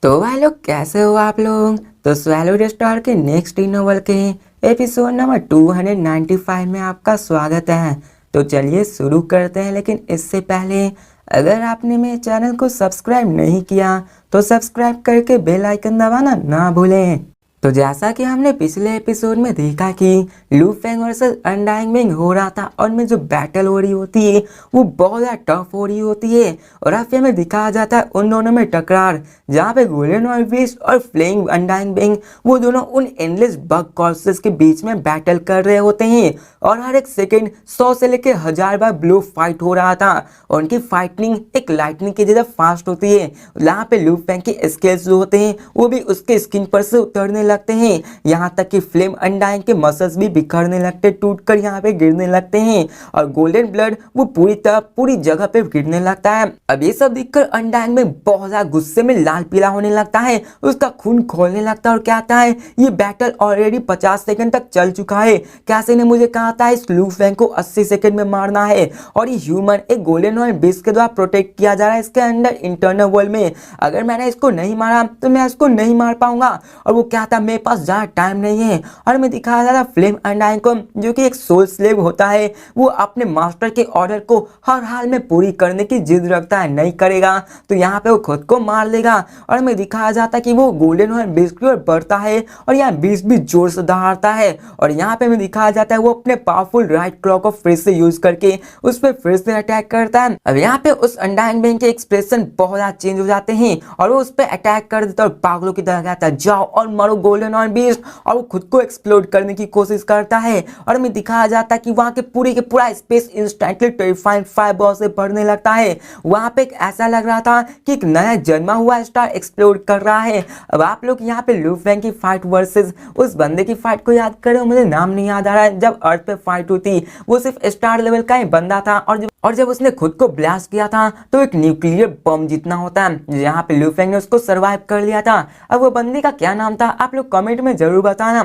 तो भाई लोग कैसे हो आप लोग। तो स्वैलो स्टार के नेक्स्ट नोवेल के एपिसोड नंबर 295 में आपका स्वागत है। तो चलिए शुरू करते हैं, लेकिन इससे पहले अगर आपने मेरे चैनल को सब्सक्राइब नहीं किया तो सब्सक्राइब करके बेल आइकन दबाना ना भूलें। तो जैसा कि हमने पिछले एपिसोड में देखा कि लू फेंग वर्सेस अनडाइंग मिंग हो रहा था और में जो बैटल हो रही होती है वो बहुत ज़्यादा टफ हो रही होती है, और अब हमें दिखाया जाता है उन दोनों में टकरार, जहाँ पे गोल्डन और बीस्ट और फ्लेइंग अनडाइंग मिंग वो दोनों उन एंडलेस बग कॉर्सेस के बीच में बैटल कर रहे होते हैं, और हर एक सेकेंड 100 से लेकर 1000 बार ब्लो फाइट हो रहा था, और उनकी फाइटिंग एक लाइटनिंग की जैसा फास्ट होती है। यहाँ पे लू फेंग के स्केल्स जो होते हैं वो भी उसके स्किन पर से उतरने लगते हैं, यहाँ तक कि फ्लेम अनडाइंग के मसल्स भी बिखरने लगते, टूटकर यहाँ पे गिरने लगते हैं, और गोल्डन ब्लड वो पूरी जगह पे गिरने लगता है। अब ये सब देखकर अनडाइंग में बहुत ज्यादा गुस्से में लाल पीला होने लगता है, उसका खून खोलने लगता है और कहता है ये बैटल ऑलरेडी 50 सेकंड तक चल चुका है, कैसे ने मुझे कहा था इस लू फेंग को 80 सेकंड में मारना है, और ये ह्यूमन एक गोल्डन और बीस्ट के द्वारा प्रोटेक्ट किया जा रहा है इसके अंदर इंटरनल वर्ल्ड में, अगर मैंने इसको नहीं मारा तो मैं इसको नहीं मार पाऊंगा। और वो कहता मेरे पास ज्यादा टाइम नहीं है, और मैं दिखाया जा रहा फ्लेम अनडाइंग को जो कि एक सोल स्लेव होता है, वो अपने मास्टर के ऑर्डर को हर हाल में पूरी करने की जिद रखता है, नहीं करेगा तो यहाँ पे वो खुद को मार लेगा। और हमें दिखाया जाता है कि वो गोल्डन और बीस्ट की ओर बढ़ता है, और यहाँ बीस्ट भी जोर से दहाड़ता है, और यहाँ पे हमें दिखाया जाता है वो अपने पावरफुल राइट क्लॉ को फिर से यूज करके उस पर फिर से अटैक करता है। अब यहाँ पे उस अनडाइंग मिंग के एक्सप्रेशन बहुत ज्यादा चेंज हो जाते हैं, और वो उस पर अटैक कर देता है और पागलों की तरह कहता है जाओ और मरो गोल्डन और बीस्ट, और वो खुद को एक्सप्लोड करने की कोशिश करता है। और हमें दिखाया जाता है कि वहां के पूरा space instantly terrifying fire ball से भरने लगता है, वहां पे एक ऐसा लग रहा था कि एक नया जन्मा हुआ स्टार एक्सप्लोड कर रहा है। अब आप लोग यहाँ पे लू फेंग की फाइट वर्सेस उस बंदे की फाइट को याद करें, मुझे नाम नहीं याद आ रहा है, जब अर्थ पे फाइट हुई थी वो सिर्फ स्टार लेवल का ही बंदा था, और जब उसने खुद को ब्लास्ट किया था तो एक न्यूक्लियर बम जितना होता है, यहाँ पे लू फेंग ने उसको सरवाइव कर लिया था। अब वो बंदे का क्या नाम था आप लोग कमेंट में जरूर बताना।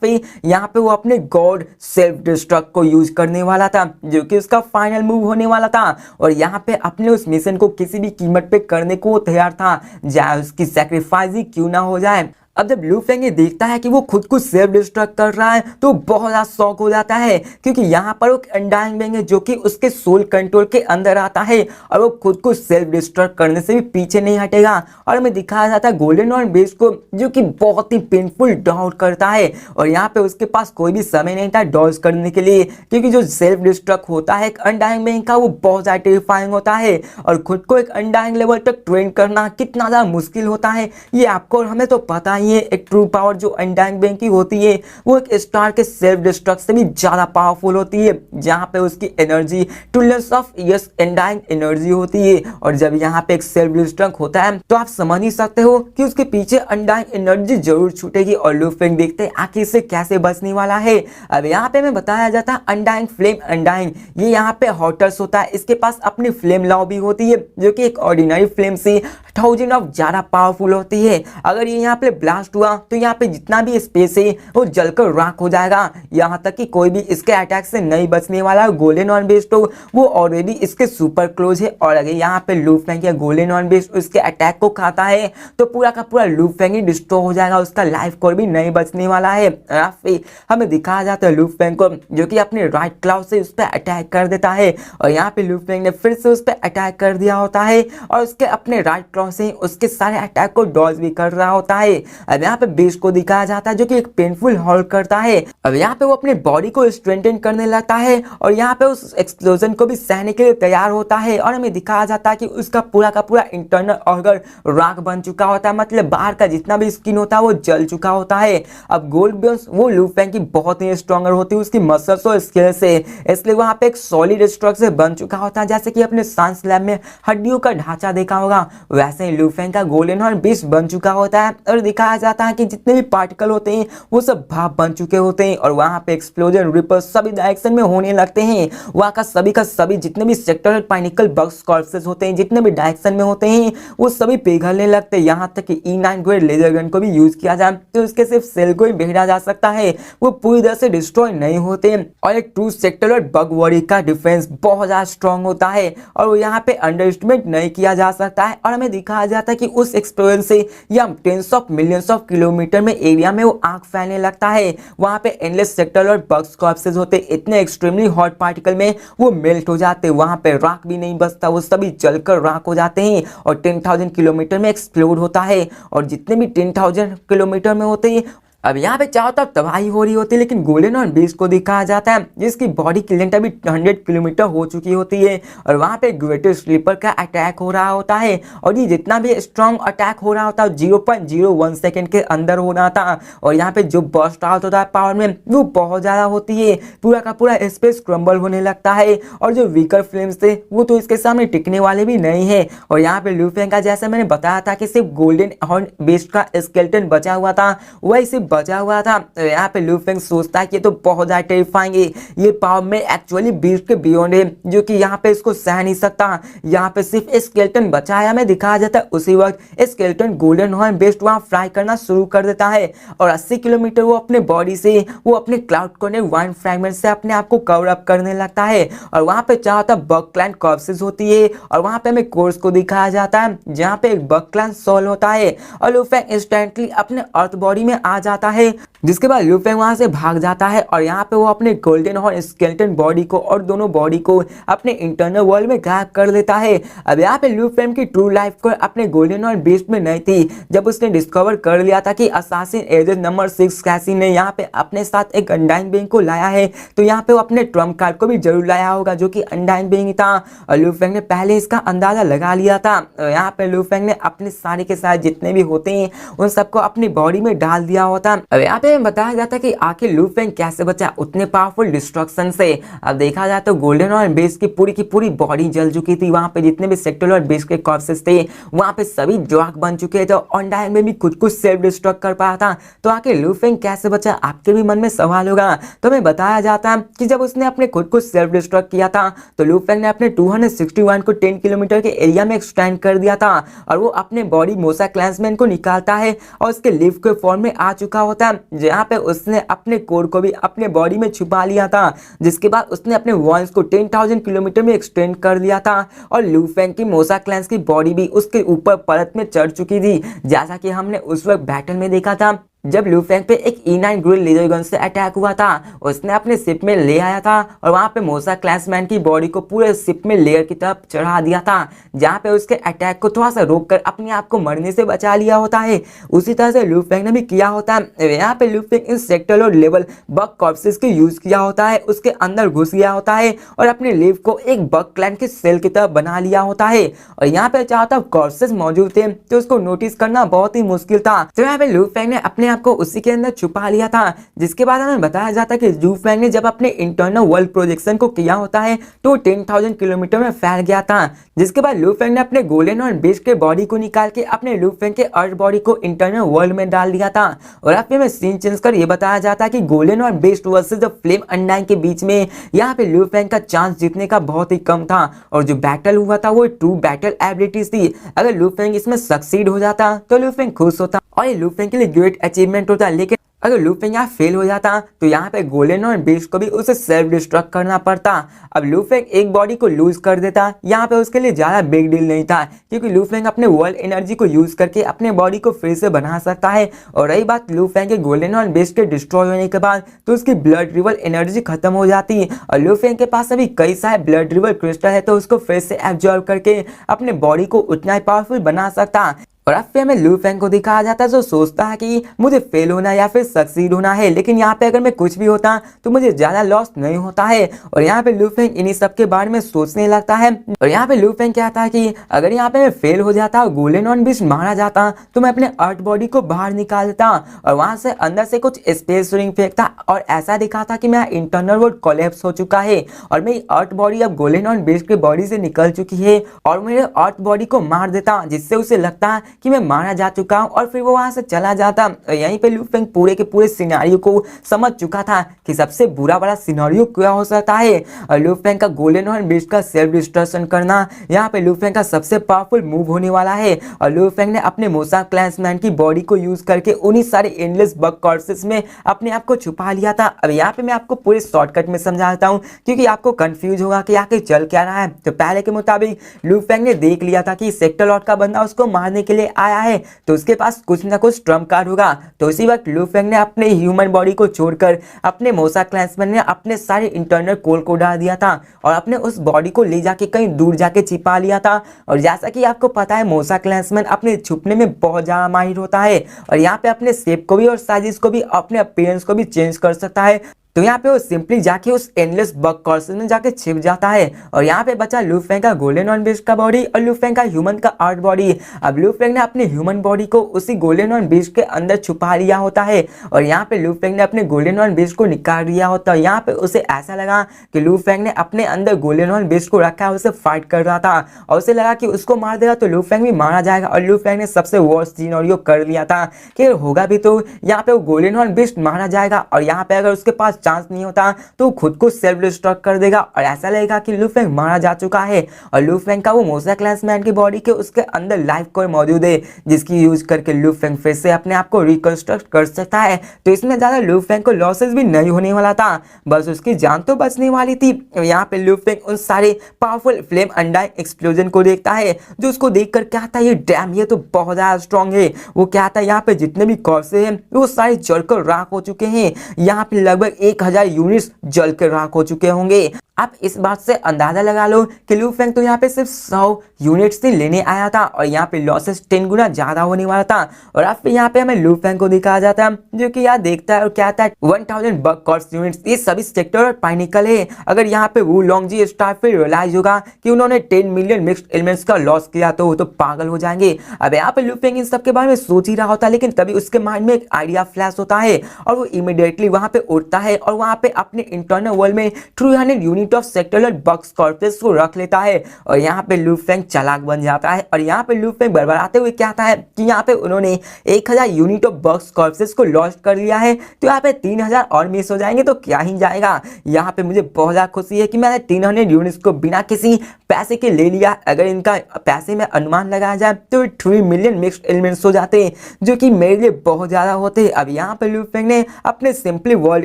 फिर यहाँ पे वो अपने गॉड सेल्फ डिस्ट्रक्ट को यूज करने वाला था जो कि उसका फाइनल मूव होने वाला था, और यहाँ पे अपने उस मिशन को किसी भी कीमत पे करने को तैयार था, चाहे उसकी सैक्रिफाइस ही क्यों ना हो जाए। अब जब लू फेंग ये देखता है कि वो खुद को सेल्फ डिस्ट्रक्ट कर रहा है तो बहुत ज्यादा शॉक हो जाता है, क्योंकि यहाँ पर एक अनडाइंग मिंग है जो कि उसके सोल कंट्रोल के अंदर आता है, और वो खुद को सेल्फ डिस्ट्रक्ट करने से भी पीछे नहीं हटेगा। और हमें दिखाया जाता है गोल्डन और बीस्ट को जो कि बहुत ही पेनफुल डाउट करता है, और यहाँ पे उसके पास कोई भी समय नहीं था डॉज करने के लिए, क्योंकि जो सेल्फ डिस्ट्रक्ट होता है एक अनडाइंग मिंग का वो बहुत ज्यादा टेरिफाइंग होता है, और खुद को एक अनडाइंग लेवल तक ट्रेन करना कितना ज्यादा मुश्किल होता है ये आपको और हमें तो पता ही। ये एक ट्रू पावर जो अनडाइंग मिंग की होती है वो एक स्टार के सेल्फ डिस्ट्रक्ट से भी ज्यादा पावरफुल होती है, जहां पे उसकी energy trillions of years undying energy होती है, और जब यहाँ पे एक सेल्फ डिस्ट्रक्ट होता है तो आप समझ ही सकते हो कि उसके पीछे अनडाइंग एनर्जी जरूर छूटेगी, और लू फेंग देखते हैं आखिर से कैसे बचने वाला है। अब यहाँ पे हमें बताया जाता है अनडाइंग फ्लेम अनडाइंग ये यहाँ पे हॉटर्स होता है, इसके पास अपनी फ्लेम लॉ भी होती है जो कि एक ऑर्डिनरी फ्लेम से 1000 ऑफ ज्यादा पावरफुल होती है। अगर ये यहाँ पे ब्लास्ट हुआ तो यहाँ पे जितना भी स्पेस है वो जलकर राख हो जाएगा, यहाँ तक कि कोई भी इसके अटैक से नहीं बचने वाला। गोल्डन ऑन बेस्ट तो वो ऑलरेडी इसके सुपर क्लोज है, और अगर यहाँ पे लू फेंग या गोल्डन ऑन बेस्ट उसके अटैक को खाता है तो पूरा का पूरा लू फेंग ही डिस्ट्रॉय हो जाएगा, उसका लाइफ कोई भी नहीं बचने वाला है। फिर हमें दिखाया जाता है लू फेंग को जो कि अपने राइट क्लाउ से उस पर अटैक कर देता है, और यहाँ पे लू फेंग ने फिर से उस पर अटैक कर दिया होता है, और उसके अपने राइट क्लाउ से उसके सारे अटैक को डॉज भी कर रहा होता है। अब यहाँ पे बीस्ट को दिखाया जाता है जो कि एक पेनफुल हॉल करता है, अब यहाँ पे वो अपने बॉडी को स्ट्रेंथन करने लगता है, और यहाँ पे उस एक्सप्लोजन को भी सहने के लिए तैयार होता है, और हमें दिखाया जाता है कि उसका पूरा का पूरा इंटरनल ऑर्गन राख बन चुका होता है, मतलब बाहर का जितना भी स्किन होता है वो जल चुका होता है। अब गोल्ड बोन्स वो लू फेंग की बहुत ही स्ट्रॉन्गर होती है उसकी मसल्स और स्किल से, इसलिए वहाँ पे एक सॉलिड स्ट्रक्चर बन चुका होता है, जैसे कि अपने साइंस लैब में हड्डियों का ढांचा देखा होगा वैसे ही लू फेंग का गोल्डन और बीस्ट बन चुका होता है, और दिखाया जाता है कि जितने भी पार्टिकल होते हैं वो सब भाप बन चुके होते हैं, और वहां पे एक्सप्लोजन रिपल सभी डायरेक्शन में होने लगते हैं, वहां का सभी जितने भी सेक्टरल पार्टिकल बग्स कॉर्पसेस होते हैं जितने भी डायरेक्शन में होते हैं वो सभी पिघलने लगते हैं, यहाँ तक कि E9 ग्रेड लेजर गन को भी यूज किया जाए तो उसके सिर्फ सेल को ही भेजा जा सकता है, वो पूरी तरह से डिस्ट्रॉय नहीं होते। और एक ट्रू सेक्टरल बग वॉरी का डिफेंस बहुत ज्यादा स्ट्रॉन्ग होता है, और वो यहाँ पे अंडर एस्टिमेट नहीं किया जा सकता है। और हमें दिखाया जाता है कि उस एक्सप्लोजन से या tens of millions of kilometre में एरिया में वो आग फैलने लगता है। वहां पे एंडलेस सेक्टर और बग्स कॉर्प्सेस होते, इतने एक्सट्रीमली हॉट पार्टिकल में वो मेल्ट हो जाते, वहां पे राख भी नहीं बचता, वो सभी जलकर राख हो जाते हैं और 10,000 किलोमीटर में एक्सप्लोड होता है। और जितने भी 10,000 किलोमीटर में होते हैं, अब यहाँ पे चारों तरफ तबाही हो रही होती है, लेकिन गोल्डन और बीस्ट को दिखाया जाता है जिसकी बॉडी की लेंथ अभी 100 किलोमीटर हो चुकी होती है और वहाँ पे ग्रेटेस्ट स्लीपर का अटैक हो रहा होता है। और ये जितना भी स्ट्रॉन्ग अटैक हो रहा होता है 0.01 सेकंड के अंदर हो रहा था। और यहाँ पे जो बर्स्ट आउट होता है पावर में वो बहुत ज़्यादा होती है, पूरा का पूरा स्पेस क्रम्बल होने लगता है। और जो वीकर फ्लेम्स थे वो तो इसके सामने टिकने वाले भी नहीं है। और यहाँ पे लू फेंग का जैसा मैंने बताया था कि सिर्फ गोल्डन हॉर्न बीस्ट का स्केलेटन बचा हुआ था, वही सिर्फ बचा हुआ था। तो यहाँ पे लू फेंग सोचता है कि ये तो बहुत ज्यादा टेरिफाइंग है, ये पावर में एक्चुअली बीस्ट के बियॉन्ड है, जो कि यहाँ पे इसको सह नहीं सकता। यहाँ पे सिर्फ स्केलेटन बचा है, हमें दिखाया जाता है उसी वक्त स्केलेटन गोल्डन हॉर्न बेस्ट वहाँ फ्राई करना शुरू कर देता है और 80 किलोमीटर वो अपने बॉडी से वो अपने क्लाउड कॉर्नर वाइन फ्रैगमेंट से अपने आप को कवर अप करने लगता है। और वहाँ पे चारों तरफ बग क्लान कॉर्प्सेस होती है और वहाँ पे हमें कोर्स को दिखाया जाता है जहाँ पे एक बग क्लान सोल होता है और लू फेंग इंस्टेंटली अपने अर्थ बॉडी में आ जाता है, जिसके बाद लू फेंग वहां से भाग जाता है और यहाँ पे वो अपने गोल्डन हॉर्न स्केलेटन बॉडी को और दोनों बॉडी को अपने इंटरनल वर्ल्ड में गायब कर देता है। अब यहाँ पे लू फेंग की ट्रू लाइफ को अपने गोल्डन हॉर्न बीस्ट में नहीं थी, जब उसने डिस्कवर कर लिया था कि असासिन एजेंट नंबर 6 कैसी ने यहाँ पे अपने साथ एक अनडाइन बीइंग को लाया है, तो यहाँ पे वो अपने ट्रम्प कार्ड को भी जरूर लाया होगा जो कि अनडाइन बीइंग था। और लू फेंग ने पहले इसका अंदाजा लगा लिया था। यहाँ पे लू फेंग ने अपने सारे के साथ जितने भी होते हैं उन सबको अपनी बॉडी में डाल दिया होता। अब यहाँ पे बताया जाता है कि आखिर लू फेंग कैसे बचा उतने पावरफुल डिस्ट्रक्शन से। अब देखा जाए तो गोल्डन और बेस की पूरी बॉडी जल चुकी थी, वहां पे जितने भी सेक्टर और बेस के कॉर्प्सेस थे वहां पे सभी जोक बन चुके थे, ऑनडाइन में भी कुछ सेल्फ डिस्ट्रक्ट कर पाया था। तो आखिर लू फेंग कैसे बचा, आपके भी मन में सवाल होगा। तो हमें बताया जाता है कि जब उसने अपने खुद को सेल्फ डिस्ट्रक्ट किया था तो लू फेंग ने अपने 261 को 10 किलोमीटर के एरिया में एक्सटेंड कर दिया था और वो अपने बॉडी मोसा क्लैंसमैन को निकालता है और उसके लिव के फॉर्म में आ चुका होता है, जहाँ पे उसने अपने कोर को भी अपने बॉडी में छुपा लिया था, जिसके बाद उसने अपने वॉइस को 10,000 किलोमीटर में एक्सटेंड कर दिया था। और लू फेंग की मोसा क्लैंस की बॉडी भी उसके ऊपर परत में चढ़ चुकी थी, जैसा कि हमने उस वक्त बैटल में देखा था जब लू फेंग पे एक E9 ग्रिल लेजर गन से अटैक हुआ था। उसने अपने शिप में ले आया था और वहां पे मोसा क्लैंसमैन की बॉडी को पूरे शिप में लेयर की तरफ चढ़ा दिया था, जहां पे उसके अटैक को थोड़ा सा रोककर अपने आप को मरने से बचा लिया होता है। उसी तरह से लू फेंग ने भी किया होता है। यहाँ पे लू फेंग इन सेक्टर और लेवल बग कॉर्प्सेस के यूज किया होता है, उसके अंदर घुस गया होता है और अपने लिव को एक बग क्लैन के सेल की तरफ बना लिया होता है। और यहाँ पे चारों तरफ कॉर्प्सेस मौजूद थे तो उसको नोटिस करना बहुत ही मुश्किल था। तो यहाँ पे लू फेंग ने अपने को उसी के अंदर छुपा लिया था, जिसके बाद हमें बताया जाता है कि लू फेंग ने जब अपने इंटरनल वर्ल्ड प्रोजेक्शन को किया होता है तो 10,000 किलोमीटर में फैल गया था, जिसके बाद लू फेंग ने अपने गोल्डन और बीस्ट के बॉडी को निकाल के अपने लू फेंग के अर्थ बॉडी को इंटरनल वर्ल्ड में डाल दिया था। और अब में सीन चेंज कर ये बताया जाता है कि गोल्डन और बीस्ट वर्सेस द फ्लेम अनडाइन के बीच में यहाँ पे लू फेंग का चांस जीतने का बहुत ही कम था और जो बैटल हुआ था वो ट्रू बैटल एबिलिटीज थी। अगर लू फेंग इसमें सक्सीड हो जाता तो लू फेंग खुश होता और ये लू फेंग के लिए ग्रेट अचीवमेंट होता, लेकिन अगर लू फेंग यहाँ फेल हो जाता तो यहाँ पे गोल्डन और बीस्ट को भी उसे सेल्फ डिस्ट्रक्ट करना पड़ता। अब लू फेंग एक बॉडी को लूज कर देता, यहाँ पे उसके लिए ज्यादा बिग डील नहीं था, क्योंकि लू फेंग अपने वर्ल्ड एनर्जी को यूज करके अपने बॉडी को फिर से बना सकता है। और रही बात लू फेंग के गोल्डन और बीस्ट के डिस्ट्रॉय होने के बाद तो उसकी ब्लड रिवर एनर्जी खत्म हो जाती और लू फेंग के पास अभी कई सारे ब्लड रिवर क्रिस्टल है, तो उसको फिर से एब्जॉर्ब करके अपने बॉडी को उतना ही पावरफुल बना सकता। और अब फिर हमें लू फेंग को दिखाया जाता है जो सोचता है कि मुझे फेल होना या फिर सक्सीड होना है, लेकिन यहाँ पे अगर मैं कुछ भी होता तो मुझे ज्यादा लॉस नहीं होता है। और यहाँ पे लू फेंग इन्हीं सब के बारे में सोचने लगता है। और यहाँ पे लू फेंग कहता है कि अगर यहाँ पे मैं फेल हो जाता और गोल्डन और बीस्ट मारा जाता तो मैं अपने अर्थ बॉडी को बाहर निकाल देता और वहां से अंदर से कुछ स्पेस रिंग फेंकता और ऐसा दिखा था कि मेरा इंटरनल वर्ल्ड कोलैप्स हो चुका है और मेरी अर्थ बॉडी अब गोल्डन और बीस्ट की बॉडी से निकल चुकी है और मेरे अर्थ बॉडी को मार देता, जिससे उसे लगता कि मैं मारा जा चुका हूँ, और फिर वो वहां से चला जाता। और यहीं पे लू फेंग पूरे के पूरे सिनेरियो को समझ चुका था कि सबसे बुरा वाला सिनेरियो क्या हो सकता है। और लू फेंग का गोल्डन हॉर्न बीस्ट का सेल्फ डिस्ट्रक्शन करना यहाँ पे लू फेंग का सबसे पावरफुल मूव होने वाला है। और लू फेंग ने अपने मोसा क्लैंसमैन की बॉडी को यूज करके उन्हीं सारे एंडलेस बग कॉर्सेस में अपने आप को छुपा लिया था। अब यहाँ पे मैं आपको पूरे शॉर्टकट में समझाता हूँ, क्योंकि आपको कंफ्यूज होगा कि आखिर चल क्या रहा है। तो पहले के मुताबिक लू फेंग ने देख लिया था कि सेक्टर लॉर्ड का बंदा उसको मारने के लिए आया है, तो उसके पास कुछ ना कुछ ट्रम्प कार्ड होगा। तो इसी वक्त लू फेंग ने अपने ह्यूमन बॉडी को छोड़कर अपने मोसा क्लैंसमैन ने अपने सारे इंटरनल कोल को डाल दिया था और अपने उस बॉडी को ले जाके कहीं दूर जाके छिपा लिया था। और जैसा कि आपको पता है, मोसा क्लैंसमैन अपने छुपने में बहुत ज्यादा माहिर होता है, और यहाँ पे अपने शेप को भी और साइज को भी, अपने अपीयरेंस को भी चेंज कर सकता है। तो यहाँ पे वो सिंपली जाके उस एंडलेस बग कॉर्सेस में जाके छिप जाता है। और यहाँ पे बचा लू फेंग का गोल्डन हॉर्न बीस्ट का बॉडी और लू फेंग का ह्यूमन का आर्ट बॉडी। अब लू फेंग ने अपने ह्यूमन बॉडी को उसी गोल्डन हॉर्न बीस्ट के अंदर छुपा लिया होता है, और यहाँ पे लू फेंग ने अपने गोल्डन हॉर्न बीस्ट को निकाल दिया होता है। यहाँ पे उसे ऐसा लगा कि लू फेंग ने अपने अंदर गोल्डन हॉर्न बीस्ट को रखा है, उसे फाइट कर रहा था, और उसे लगा कि उसको मार देगा तो लू फेंग भी मारा जाएगा। और लू फेंग ने सबसे वर्स्ट सिनेरियो कर लिया था कि होगा भी तो यहाँ पे वो गोल्डन हॉर्न बीस्ट मारा जाएगा, और यहाँ पे अगर उसके पास चांस नहीं होता तो खुद को सेल्फ डिस्ट्रॉय कर देगा, और ऐसा लगेगा कि लू फेंग मारा जा चुका है। और लू फेंग का वो मोसा क्लैंसमैन की बॉडी के उसके अंदर लाइफ कोर मौजूद है, जिसकी यूज करके लू फेंग फिर से अपने आप को रिकंस्ट्रक्ट कर सकता है। तो इसमें ज्यादा लू फेंग को लॉसेस भी नहीं होने वाला था, बस उसकी जान तो बचने वाली थी। यहाँ पे लू फेंग उन सारे पावरफुल फ्लेम अनडाइंग एक्सप्लोजन को देखता है, जो उसको देखकर क्या था, ये डैम ये तो बहुत ज्यादा स्ट्रॉन्ग है। वो क्या था, यहाँ पे जितने भी कॉर्सेस हैं वो सारे जलकर राख हो चुके हैं। यहाँ पे लगभग 1000 यूनिट्स जल के राख हो चुके होंगे। आप इस बात से अंदाजा लगा लो कि लू फेंग तो यहाँ पे सिर्फ 100 यूनिट्स से लेने आया था, और यहाँ पे लॉसेस 10 गुना ज्यादा होने वाला था। और अब फिर यहाँ पे हमें लू फेंग को दिखाया जाता है, जो कि यहाँ देखता है और क्या था 1000 बग कॉर्स यूनिट्स, ये सभी सेक्टर और पाइनिकल है। अगर यहाँ पे वो लॉन्गजी स्टार फिर रियलाइज होगा कि उन्होंने 10 मिलियन मिक्स्ड एलिमेंट्स का लॉस किया तो वो तो पागल हो जाएंगे। अब यहाँ पे लू फेंग इन सब के बारे में सोच ही रहा होता है, लेकिन तभी उसके माइंड में एक आइडिया फ्लैश होता है, और वो इमीडिएटली वहां पे उठता है और वहां पे अपने इंटरनल वर्ल्ड में 300 unit of sectoral bugs corpus को रख लेता है। और यहाँ पे लू फेंग चालाक बन जाता है, और यहाँ पे लू फेंग बड़बड़ाते हुए क्या है कि यहाँ पे उन्होंने 1000 यूनिट ऑफ बग्स कॉर्पस को लॉस्ट कर लिया है, तो यहाँ पे 3000 और मिस हो जाएंगे तो क्या ही जाएगा। यहाँ पे मुझे बहुत ज्यादा खुशी है कि मैंने 300 यूनिट्स को बिना किसी पैसे के ले लिया। अगर इनका पैसे में अनुमान लगाया जाए तो 3 मिलियन मिक्स्ड एलिमेंट्स हो जाते हैं, जो कि मेरे लिए बहुत ज्यादा होते हैं। अब यहाँ पे लू फेंग ने अपने सिंपली वर्ल्ड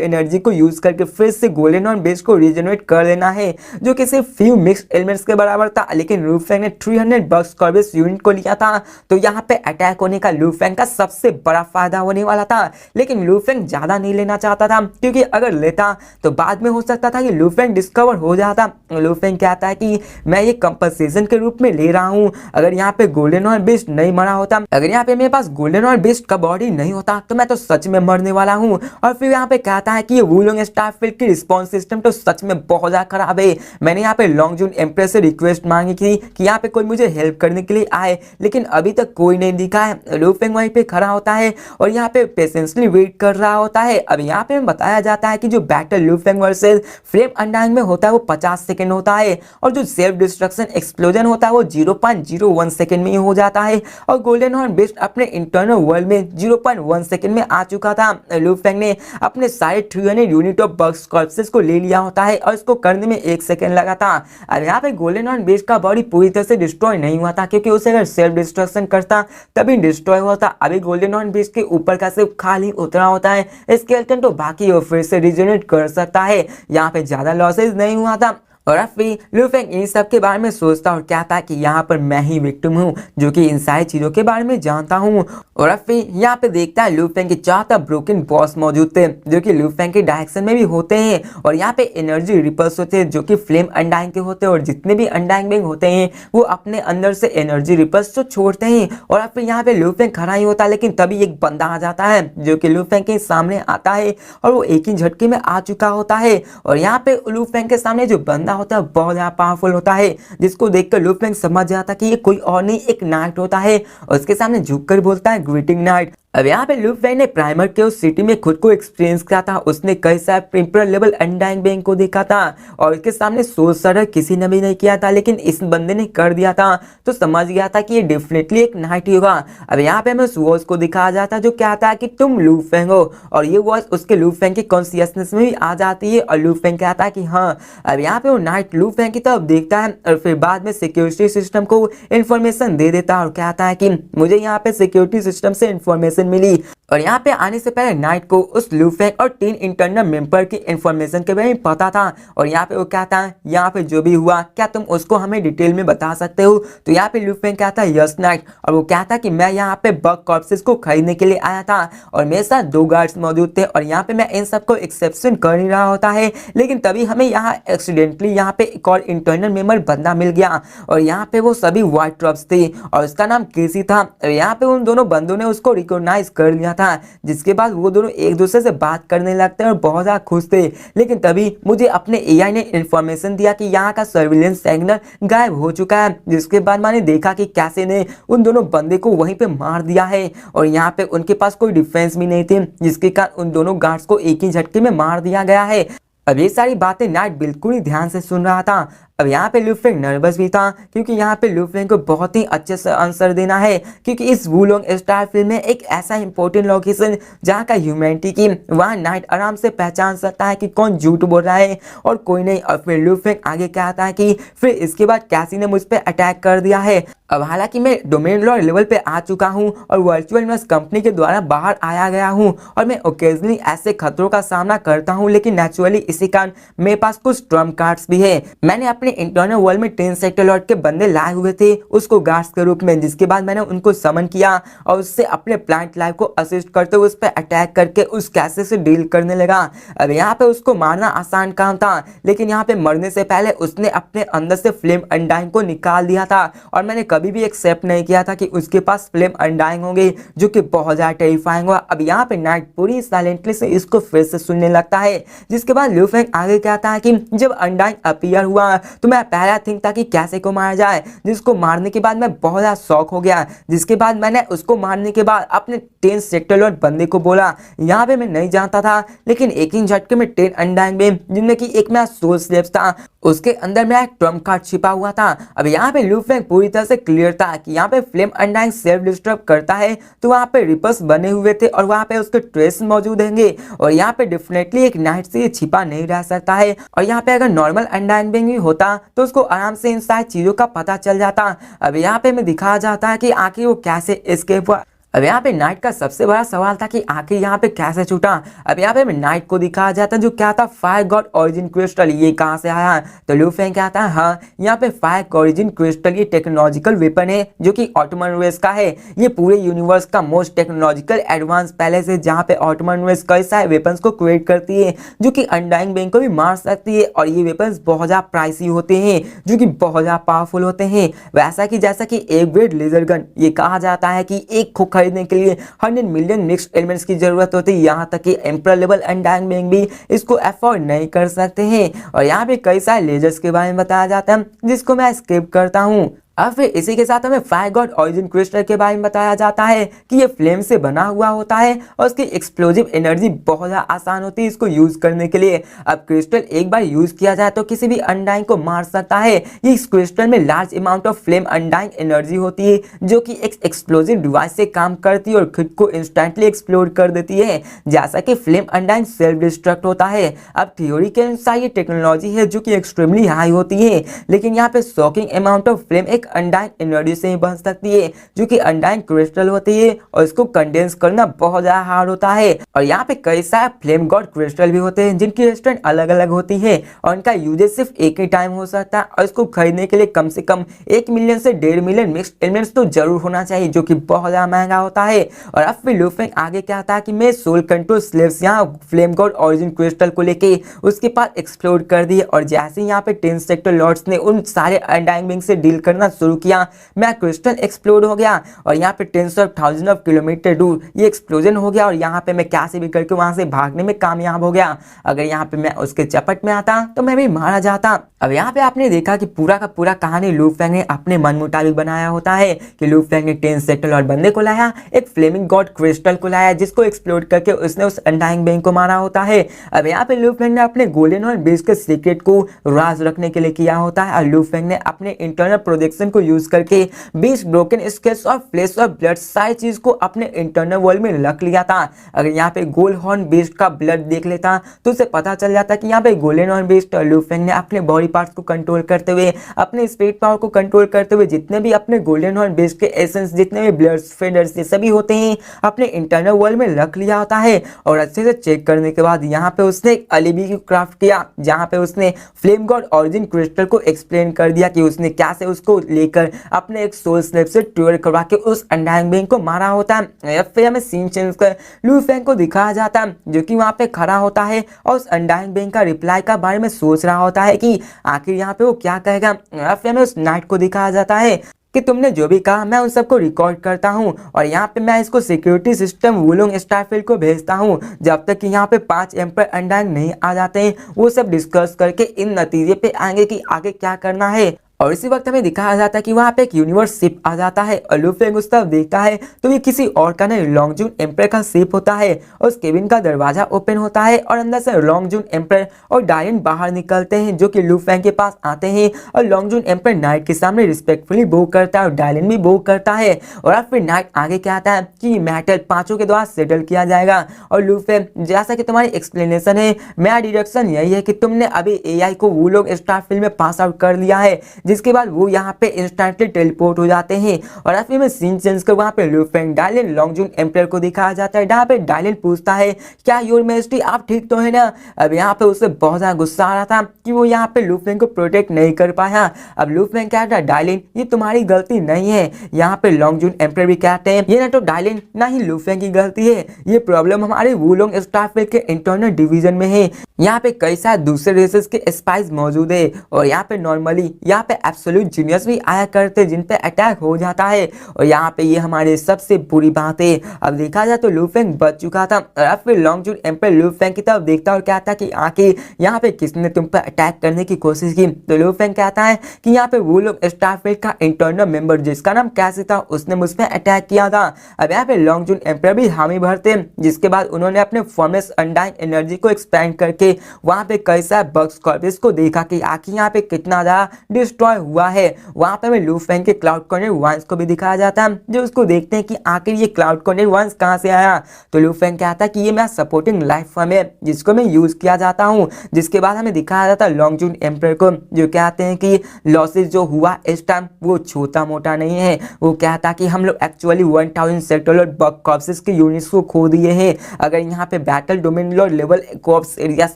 एनर्जी को यूज करके फिर से गोल्डन हॉर्न बेस को रीजनरेट कर लेना है, जो कि सिर्फ फ्यू मिक्स्ड एलिमेंट्स के बराबर था। लेकिन लू फेंग ने 300 बग्स कॉर्पस यूनिट को लिया था, तो यहाँ पे अटैक होने का लू फेंग का सबसे बड़ा फायदा होने वाला था। लेकिन लू फेंग ज्यादा नहीं लेना चाहता था, क्योंकि अगर लेता तो बाद में हो सकता था कि लू फेंग डिस्कवर हो जाता। लू फेंग कहता है कि मैं ये कंपनसेशन के रूप में ले रहा हूँ। अगर यहाँ पे गोल्डन हॉर्न बीस्ट नहीं मरा होता, अगर यहाँ पे मेरे पास गोल्डन हॉर्न बीस्ट का बॉडी नहीं होता, तो मैं तो सच में मरने वाला हूँ। और फिर यहाँ पे कहता है कि ये वुलोंग स्टारफील्ड की रिस्पॉन्स सिस्टम तो सच में बहुत ज्यादा खराब है। मैंने यहाँ पे लॉन्ग जून एम्प्रेस से रिक्वेस्ट मांगी थी कि यहाँ पे कोई मुझे हेल्प करने के लिए आए, लेकिन अभी तक कोई नहीं दिखा है। लू फेंग वहीं पे खड़ा होता है और यहाँ पे पेशेंसली वेट कर रहा होता है। अब यहाँ पे बताया जाता है कि जो बैटल लू फेंग वर्सेस फ्लेम अनडाइंग में होता है वो 50 सेकंड होता है, और जो सेल्फ डिस्ट्रक्शन एक्सप्लोजन होता है वो 0.01 सेकंड में ही हो जाता है। और गोल्डन हॉर्न बीस्ट अपने इंटरनल वर्ल्ड में 0.1 सेकंड में आ चुका था। लू फेंग ने अपने सारे 300 यूनिट ऑफ बग्स कॉर्पसेस को ले लिया होता है, और इसको करने में 1 सेकंड लगा था। अब यहाँ पे गोल्डन हॉर्न बीस्ट का बॉडी पूरी तरह से डिस्ट्रॉय नहीं हुआ था, क्योंकि उसे अगर सेल्फ डिस्ट्रक्शन करता तभी डिस्ट्रॉय होता। अभी गोल्डन हॉर्न बीस्ट के ऊपर का सिर्फ खाली उतरा होता है स्केलेटन, तो बाकी वो फिर से रिजनरेट कर सकता है। यहाँ पे ज्यादा लॉसेज नहीं हुआ था। और अब फिर लू फेंग इन सब के बारे में सोचता और कहता है कि यहाँ पर मैं ही विक्टिम हूँ, जो कि इन सारी चीजों के बारे में जानता हूँ। और अब फिर यहाँ पे देखता है लू फेंग के 4 ब्रोकन बॉस मौजूद थे, जो कि लू फेंग के डायरेक्शन में भी होते हैं। और यहाँ पे एनर्जी रिपल्स होते हैं, जो कि फ्लेम अनडाइंग के होते हैं, और जितने भी अनडाइंग बिंग होते हैं वो अपने अंदर से एनर्जी रिपल्स तो छोड़ते हैं। और अब फिर यहाँ पे लू फेंग खड़ा ही होता है, लेकिन तभी एक बंदा आ जाता है, जो कि लू फेंग के सामने आता है, और वो एक ही झटके में आ चुका होता है। और यहाँ पे लू फेंग के सामने जो बंदा होता है बहुत ज्यादा पावरफुल होता है, जिसको देखकर लू फेंग समझ जाता है कि ये कोई और नहीं एक नाइट होता है, और उसके सामने झुककर बोलता है ग्रीटिंग नाइट। अब यहाँ पे लू फेंग ने प्राइमर के उस सिटी में खुद को एक्सपीरियंस किया था। उसने कई सारे टेम्परल लेवल अनडाइंग बैंक को देखा था और इसके सामने सोच सर किसी ने भी नहीं किया था, लेकिन इस बंदे ने कर दिया था। तो समझ गया था कि ये डेफिनेटली एक नाइट ही होगा। अब यहाँ पे हमें उस वॉइस को दिखाया जाता है जो कहता है कि तुम लू फेंग हो, और ये वॉइस उसके लू फेंग की कॉन्शियसनेस में भी आ जाती है और लू फेंग कहता है कि हाँ। अब यहाँ पे वो नाइट लू फेंग की तरफ देखता है और फिर बाद में सिक्योरिटी सिस्टम को इन्फॉर्मेशन दे देता है और कहता है कि मुझे यहाँ पे सिक्योरिटी सिस्टम से इन्फॉर्मेशन मिली और यहाँ पे आने से पहले नाइट को उस लू फेंग और 3 इंटरनल मेंबर की इंफॉर्मेशन के बारे में पता था। और यहाँ पे वो कहता है यहाँ पे जो भी हुआ क्या तुम उसको हमें डिटेल में बता सकते हो। तो यहाँ पे लू फेंग कहता है यस नाइट, और वो कहता है कि मैं यहाँ पे बग कॉर्प्सेस को खरीदने के लिए आया था और मेरे साथ 2 गार्ड्स मौजूद थे और यहाँ पे मैं इन सबको एक्सेप्शन कर नहीं रहा होता है, लेकिन तभी हमें यहाँ एक्सीडेंटली यहाँ पे एक और इंटरनल मेंबर बंदा मिल गया और यहाँ पे वो सभी व्हाइट ट्रब्स थे और उसका नाम केसी था। और यहाँ पे उन दोनों बंदों ने उसको रिकॉग्नाइज कर लिया था, जिसके बाद वो दोनों एक दूसरे से बात करने लगते हैं और बहुत ज्यादा खुश थे। लेकिन तभी मुझे अपने एआई ने इंफॉर्मेशन दिया कि यहाँ का सर्विलेंस सिग्नल गायब हो चुका है, जिसके बाद मैंने देखा कि कैसे ने उन दोनों बंदे को वहीं पे मार दिया है और यहाँ पे उनके पास कोई डिफेंस भी नहीं थी, जिसके कारण उन दोनों गार्ड्स को एक ही झटके में मार दिया गया है। अब ये सारी बातें नाइट बिल्कुल ही ध्यान से सुन रहा था। अब यहाँ पे लू फेंग नर्वस भी था क्योंकि यहाँ पे लू फेंग को बहुत ही अच्छे से आंसर देना है, क्योंकि इस वुलोंग स्टार फिल्म में एक ऐसा इंपॉर्टेंट लोकेशन जहाँ का ह्यूमैनिटी की वहाँ नाइट आराम से पहचान सकता है कि कौन झूठ बोल रहा है और कोई नहीं। और फिर लू फेंग आगे कहता है कि फिर इसके बाद कैसी ने मुझ पर अटैक कर दिया है। अब हालांकि मैं डोमेन लॉर्ड लेवल पे आ चुका हूँ और वर्चुअल यूनिवर्स कंपनी के द्वारा बाहर आया गया हूँ और मैं ओकेजनली ऐसे खतरों का सामना करता हूँ, लेकिन नेचुरली इसी कारण मेरे पास कुछ ट्रम्प कार्ड्स भी है। मैंने अपने इंटरनल वर्ल्ड में 10 सेक्टर लॉर्ड के बंदे लाए हुए थे उसको गार्ड्स के रूप में, जिसके बाद मैंने उनको समन किया और उससे अपने प्लांट लाइफ को असिस्ट करते हुए उस पर अटैक करके उस कैसे से डील करने लगा। अब यहाँ पे उसको मारना आसान काम था, लेकिन यहाँ पे मरने से पहले उसने अपने अंदर से फ्लेम अनडाइंग को निकाल दिया था और मैंने कभी भी एक्सेप्ट नहीं किया था कि उसके पास फ्लेम अनडाइंग होंगे, जो कि बहुत ज्यादा टेरिफाइंग हुआ। अब यहाँ पे नाइट पूरी साइलेंटली से इसको फिर से सुनने लगता है, जिसके बाद लू फेंग आगे कहता है कि जब अनडाइंग अपीयर हुआ तो मैं पहला थिंक था कि कैसे को मारा जाए, जिसको मारने के बाद मैं बहुत ज्यादा शॉक हो गया। जिसके बाद मैंने उसको मारने के बाद अपने 10 सेक्टर लॉर्ड बंदे को बोला। यहाँ पे मैं नहीं जानता था, लेकिन एक ही झटके में 10 अनडाइंग बेम, जिनमें कि एक मेरा सोल स्लेव्स था, उसके अंदर मेरा एक ट्रम्प कार्ड छिपा हुआ था। अब यहाँ पे लू फेंग पूरी तरह से क्लियर था कि यहाँ पे फ्लेम अनडाइंग सेल्फ डिस्टर्ब करता है तो वहाँ पे रिपर्स बने हुए थे और वहाँ पे उसके ट्रेस मौजूद होंगे और यहाँ पे डेफिनेटली एक नाइट से ये छिपा नहीं रह सकता है। और यहाँ पे अगर नॉर्मल अनडाइंग बेम भी होता तो उसको आराम से इन सारी चीजों का पता चल जाता। अब यहाँ पे हमें दिखाया जाता है कि आखिर वो कैसे एस्केप हुआ। अब यहाँ पे नाइट का सबसे बड़ा सवाल था कि आखिर यहाँ पे कैसे छूटा। अब यहाँ पे नाइट को दिखाया जाता है जो क्या था फायर गॉड ओरिजिन क्रिस्टल, ये कहाँ से आया। तो लू फेंग कहता है हाँ, यहाँ पे फायर ओरिजिन क्रिस्टल ये टेक्नोलॉजिकल वेपन है जो कि ऑटोमन रेस का है। ये पूरे यूनिवर्स का मोस्ट टेक्नोलॉजिकल एडवांस पैलेस है जहाँ पे ऑटोमन रेस कई सारे वेपन्स को क्रिएट करती है जो कि अनडाइंग बैंक को भी मार सकती है और ये वेपन्स बहुत ज्यादा प्राइसी होते हैं जो कि बहुत ज्यादा पावरफुल होते हैं। वैसा कि जैसा कि एक ग्रेड लेजर गन, ये कहा जाता है कि एक को खरीदने के लिए 100 मिलियन मिक्स्ड एलिमेंट्स की जरूरत होती है, यहाँ तक कि एम्परर लेवल अनडाइंग बैंक भी इसको अफोर्ड नहीं कर सकते हैं। और यहाँ पे कई सारे लेजर्स के बारे में बताया जाता है जिसको मैं स्किप करता हूँ। अब फिर इसी के साथ हमें फायर गॉड ओरिजिन क्रिस्टल के बारे में बताया जाता है कि ये फ्लेम से बना हुआ होता है और उसकी एक्सप्लोजिव एनर्जी बहुत ज़्यादा आसान होती है इसको यूज करने के लिए। अब क्रिस्टल एक बार यूज किया जाए तो किसी भी अनडाइंग को मार सकता है। ये इस क्रिस्टल में large amount of flame undying energy होती है जो कि एक एक्सप्लोजिव डिवाइस से काम करती है और खुद को इंस्टेंटली एक्सप्लोड कर देती है, जैसा कि फ्लेम अनडाइंग सेल्फ डिस्ट्रक्ट होता है। अब थ्योरी के अनुसार ये टेक्नोलॉजी है जो कि एक्सट्रीमली हाई होती है, लेकिन यहाँ पे शॉकिंग अमाउंट ऑफ फ्लेम एक अनडाइंग एनर्जी से ही बन सकती है जो कि अनडाइंग क्रिस्टल होती है और इसको कंडेंस करना बहुत ज्यादा हार्ड होता है। और यहाँ पे कई सारे फ्लेम गॉड क्रिस्टल भी होते हैं जिनकी स्ट्रेंथ अलग अलग होती है और इनका यूजेज सिर्फ एक ही टाइम हो सकता है और इसको खरीदने के लिए कम से कम 1 मिलियन से 1.5 मिलियन मिक्स्ड एलिमेंट्स तो जरूर होना चाहिए जो कि बहुत ज्यादा महंगा होता है। और अब फिर लू फेंग आगे क्या था कि मैं सोल कंट्रोल स्लेव्स यहाँ फ्लेम गॉड ओरिजिन क्रिस्टल को लेके उसके पास एक्सप्लोर कर दिए और जैसे यहाँ पे 10 सेक्टर लॉर्ड्स ने उन सारे अनडाइंग बैंक से डील करना शुरू किया, मैं क्रिस्टल एक्सप्लोड हो गया और यहाँ पे tens of thousand of kilometre दूर ये एक्सप्लोजन हो गया और यहाँ पे मैं कैसे भी करके वहां से भागने में कामयाब हो गया। अगर यहाँ पे मैं उसके चपट में आता तो मैं भी मारा जाता। अब यहाँ पे आपने देखा कि पूरा का पूरा कहानी लू फेंग ने अपने मन मुताबिक बनाया होता है कि लू फेंग ने 10 सेक्टर और बंदे को लाया, एक फ्लेमिंग गॉड क्रिस्टल को लाया जिसको एक्सप्लोड करके उसने उस अनडाइंग बेंग को मारा होता है। अब यहाँ पे लू फेंग ने अपने गोल्डन और बीस्ट के सीक्रेट को राज रखने के लिए किया होता है और लू फेंग ने अपने इंटरनल प्रोजेक्शन को यूज करके बीस्ट ब्रोकन स्केल्स और फ्लेश और ब्लड सारी चीज को अपने इंटरनल वर्ल्ड में रख लिया था। अगर यहाँ पे गोल्ड हॉर्न बीस्ट का ब्लड देख लेता तो उसे पता चल जाता कि यहाँ पे गोल्डन हॉर्न बीस्ट और लू फेंग ने अपने बॉडी पार्ट्स को कंट्रोल करते हुए, अपने स्पिरिट पावर को कंट्रोल करते हुए जितने भी अपने गोल्डन हॉर्न बीस्ट के एसेंस, जितने भी ब्लड फेडर्स ये सभी होते हैं अपने इंटरनल वर्ल्ड में रख लिया होता है। और अच्छे से चेक करने के बाद यहाँ पे उसने एक अलीबी को क्राफ्ट किया जहाँ पे उसने फ्लेम गॉड ऑरिजिन क्रिस्टल को एक्सप्लेन कर दिया कि उसने कैसे उसको लेकर अपने एक सोल स्लेव से ट्रिगर करवा के उस अनडाइंग बेंग को मारा होता है। फिर हमें सीन चेंज कर लू फेंग को दिखाया जाता है जो कि वहाँ पे खड़ा होता है और उस अनडाइंग बेंग का रिप्लाई का बारे में सोच रहा होता है कि आखिर यहाँ पे वो क्या कहेगा। फिर हमें उस नाइट को दिखाया जाता है कि तुमने जो भी कहा मैं उन सबको रिकॉर्ड करता हूँ और यहाँ पे मैं इसको सिक्योरिटी सिस्टम वुलोंग स्टारफील्ड को भेजता हूँ जब तक कि यहाँ पे 5 एम्पर अनडाइंग नहीं आ जाते हैं। वो सब डिस्कस करके इन नतीजे पे आएंगे कि आगे क्या करना है। और इसी वक्त हमें दिखाया जाता है कि वहाँ पे एक यूनिवर्स शिप आ जाता है और लू फेंग उस तरफ देखता है तो ये किसी और का नहीं लॉन्ग जून एम्पर का शिप होता है। और उस केबिन का दरवाजा ओपन होता है और अंदर से लॉन्ग जून एम्पर और डायन बाहर निकलते हैं जो कि लू फेंग के पास आते हैं और लॉन्ग जून एम्पर नाइट के सामने रिस्पेक्टफुली बो करता है और डायन भी बो करता है। और फिर नाइट आगे क्या आता है कि मैटर 5 के द्वारा सेटल किया जाएगा। और लू फेंग जैसा कि तुम्हारी एक्सप्लेनेशन है मेरा डिडक्शन यही है कि तुमने अभी एआई को वुलोंग स्टारफील्ड में पास आउट कर लिया है, जिसके बाद वो यहाँ पे इंस्टेंटली टेलीपोर्ट हो जाते हैं। और फिर में सीन चेंज कर वहाँ पे लू फेंग डायलिन लॉन्ग जून एम्पर को दिखाया जाता है जहाँ पे डायलिन पूछता है क्या योर मेजेस्टी आप ठीक तो है ना। अब यहाँ पे उसे बहुत ज्यादा गुस्सा आ रहा था कि वो यहाँ पे लू फेंग को प्रोटेक्ट नहीं कर पाया। अब लू फेंग कहता है डायलिन ये तुम्हारी गलती नहीं है। यहाँ पे लॉन्ग जून एम्पर भी कहते हैं ये ना तो डायलिन ना ही लू फेंग की गलती है, ये प्रॉब्लम हमारे वुलोंग स्टारफील्ड के इंटरनल डिवीजन में है। यहाँ पे कई सारे दूसरे रेसेस के स्पाइस मौजूद है और यहाँ पे नॉर्मली यहाँ पे एब्सोल्यूट जीनियस भी आया करते जिन पे अटैक हो जाता है। और यहाँ पे ये हमारे सबसे बुरी बात है। अब देखा जाए तो लू फेंग बच चुका था और फिर लॉन्ग जून एम्पर लू फेंग की तरफ देखता और कहता कि आखिर यहाँ पे किसने तुम पे अटैक करने की कोशिश की। तो लू फेंग कहता है कि यहाँ पे वो लोग स्टारफील्ड का इंटरनल मेंबर जिसका नाम कैसी था उसने मुझ पे अटैक किया था। अब यहाँ पे लॉन्ग जून एम्पर भी हामी भरते जिसके बाद उन्होंने अपने फॉर्मलेस अनडाइंग एनर्जी को एक्सपेंड करके वहां पे कई सारे बग्स कॉर्पस को देखा कि आखिर यहाँ पे कितना ज्यादा डिस्ट्रॉय हुआ है। वहां पे हमें लू फेंग के क्लाउड कॉर्नर वंस को भी दिखाया जाता है जो उसको देखते हैं कि आखिर ये क्लाउड कॉर्नर वंस कहाँ से आया। तो लू फेंग कहता है कि ये मेरा सपोर्टिंग लाइफ फॉर्म है जिसको मैं यूज किया जाता हूँ। जिसके बाद हमें दिखाया जाता है लॉन्ग जून एम्पर को जो कहते हैं कि लॉसेस जो हुआ इस टाइम वो छोटा मोटा नहीं है। वो कहता कि हम लोग एक्चुअली 1000 सेक्टर और बग कॉर्प्सेस के यूनिट्स को खो दिए हैं। अगर यहाँ पे battle domain level corps areas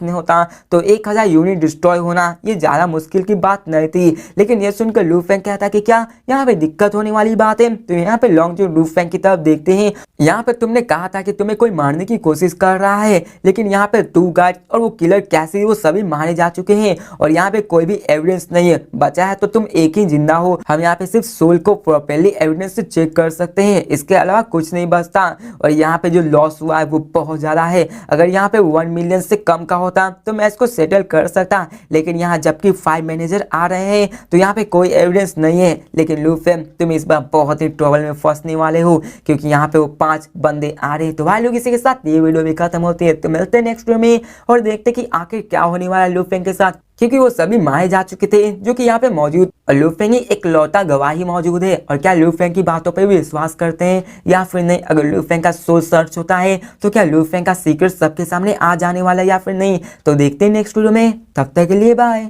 में होता तो 1000 यूनिट डिस्ट्रॉय होना ये ज्यादा मुश्किल की बात नहीं थी। लेकिन ये सुनकर लू फेंग कहता कि क्या यहाँ पे दिक्कत होने वाली बात है। तो यहाँ पे लॉन्ग जून लू फेंग की तरफ देखते हैं। यहाँ पे तुमने कहा था कि तुम्हें कोई मारने की कोशिश कर रहा है लेकिन यहाँ पे 2 गार्ड और वो किलर कैसे वो सभी मारे जा चुके हैं और यहाँ पे कोई भी एविडेंस नहीं है बचा है तो तुम एक ही जिंदा हो। हम यहाँ पे सिर्फ सोल को प्रॉपर्ली एविडेंस से चेक कर सकते हैं, इसके अलावा कुछ नहीं बचता। और यहाँ पे जो लॉस हुआ है वो बहुत ज्यादा है। अगर यहाँ पे 1 मिलियन से कम का होता तो मैं इसको सेटल कर सकता, लेकिन यहाँ जबकि 5 मैनेजर आ रहे हैं तो यहाँ पे कोई एविडेंस नहीं है। लेकिन लू फेंग तुम इस बार बहुत ही ट्रबल में फंसने वाले हो क्योंकि यहाँ पे वो 5 बंदे आ रहे हैं। तो भाई लोग इसी के साथ ये वीडियो भी खत्म होती है। तो मिलते हैं नेक्स्ट वीडियो में और देखते हैं कि आखिर क्या होने वाला है लू फेंग के साथ, क्योंकि वो सभी मारे जा चुके थे जो कि यहाँ पे मौजूद और लू फेंग ही एक लौता गवाही मौजूद है। और क्या लू फेंग की बातों पे भी विश्वास करते हैं या फिर नहीं। अगर लू फेंग का सोल सर्च होता है तो क्या लू फेंग का सीक्रेट सबके सामने आ जाने वाला है या फिर नहीं। तो देखते हैं नेक्स्ट वीडियो में, तब तक के लिए बाय।